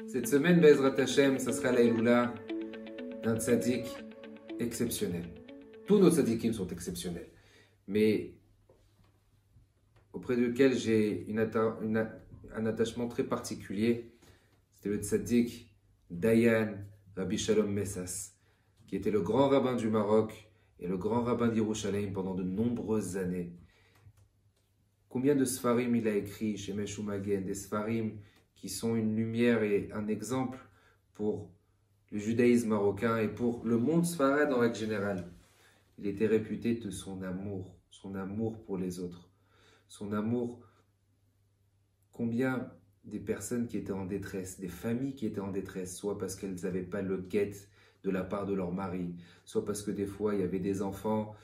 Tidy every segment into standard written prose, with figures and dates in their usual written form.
Cette semaine, Bezrat Hashem, ça sera l'Aïloula d'un tzaddik exceptionnel. Tous nos tzaddikim sont exceptionnels, mais auprès duquel j'ai un attachement très particulier, c'était le tzaddik Dayan Rabbi Shalom Messas, qui était le grand rabbin du Maroc et le grand rabbin d'Yerushalayim pendant de nombreuses années. Combien de sfarim il a écrit chez Meshou Magen, des sfarim qui sont une lumière et un exemple pour le judaïsme marocain et pour le monde sfarad en règle générale. Il était réputé de son amour pour les autres, son amour. Combien des personnes qui étaient en détresse, des familles qui étaient en détresse, soit parce qu'elles n'avaient pas le guet de la part de leur mari, soit parce que des fois il y avait des enfants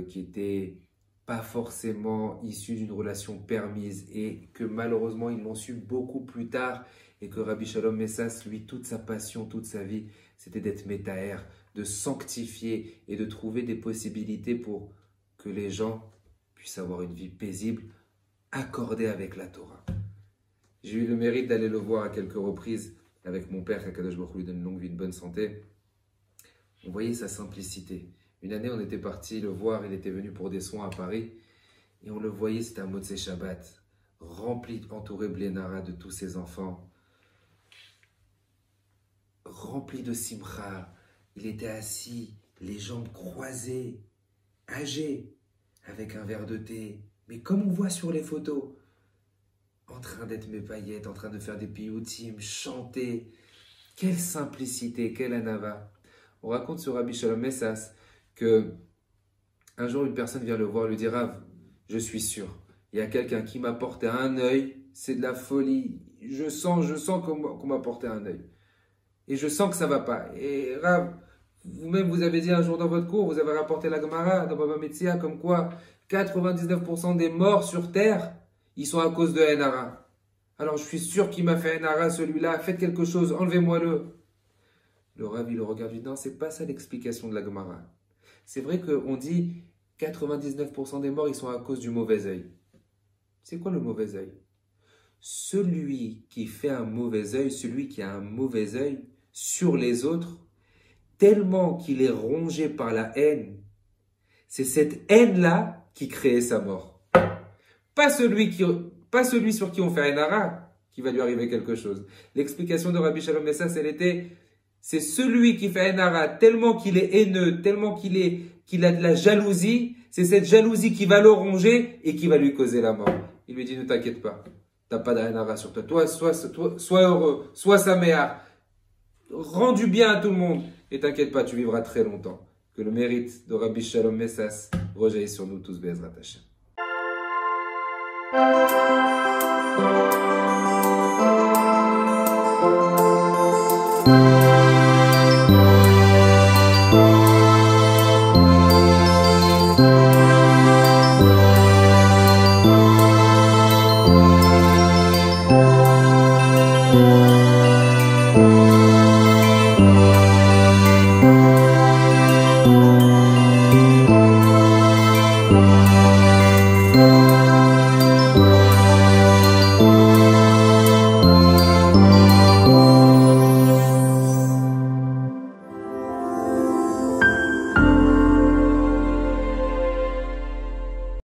qui étaient pas forcément issus d'une relation permise et que malheureusement ils l'ont su beaucoup plus tard et que Rabbi Shalom Messas, lui, toute sa passion, toute sa vie, c'était d'être métaher, de sanctifier et de trouver des possibilités pour que les gens puissent avoir une vie paisible, accordée avec la Torah. J'ai eu le mérite d'aller le voir à quelques reprises avec mon père, qu'Akadosh Baruch Hu lui donne une longue vie, une bonne santé. On voyait sa simplicité. Une année, on était parti le voir, il était venu pour des soins à Paris, et on le voyait, c'était un Motzei Shabbat, rempli, entouré Blénara de tous ses enfants, rempli de simcha. Il était assis, les jambes croisées, âgé, avec un verre de thé, mais comme on voit sur les photos, en train d'être mes paillettes, en train de faire des piyoutim, chanter. Quelle simplicité, quelle anava. On raconte sur Rabbi Shalom Messas que un jour une personne vient le voir, lui dit: Rav, je suis sûr, il y a quelqu'un qui m'a porté un œil, c'est de la folie, je sens qu'on m'a porté un œil, et je sens que ça va pas. Et Rav, vous-même vous avez dit un jour dans votre cours, vous avez rapporté la Gemara dans Baba Metzia, comme quoi 99% des morts sur terre, ils sont à cause de Enara. Alors je suis sûr qu'il m'a fait Enara celui-là, faites quelque chose, enlevez-moi-le. Le Rav, il le regarde, il dit: non, c'est pas ça l'explication de la Gemara. C'est vrai qu'on dit 99% des morts, ils sont à cause du mauvais œil. C'est quoi le mauvais œil? Celui qui fait un mauvais œil, celui qui a un mauvais œil sur les autres, tellement qu'il est rongé par la haine, c'est cette haine-là qui crée sa mort. Pas celui sur qui on fait un hara qui va lui arriver quelque chose. L'explication de Rabbi Shalom Messas, elle était: c'est celui qui fait un hara tellement qu'il est haineux, tellement qu'il a de la jalousie, c'est cette jalousie qui va le ronger et qui va lui causer la mort. Il lui dit: ne t'inquiète pas, t'as pas d'hara sur toi. Toi, sois heureux, sois saméar, rends du bien à tout le monde et t'inquiète pas, tu vivras très longtemps. Que le mérite de Rabbi Shalom Messas rejaillisse sur nous tous, Be'ezrat Hashem. Thank you.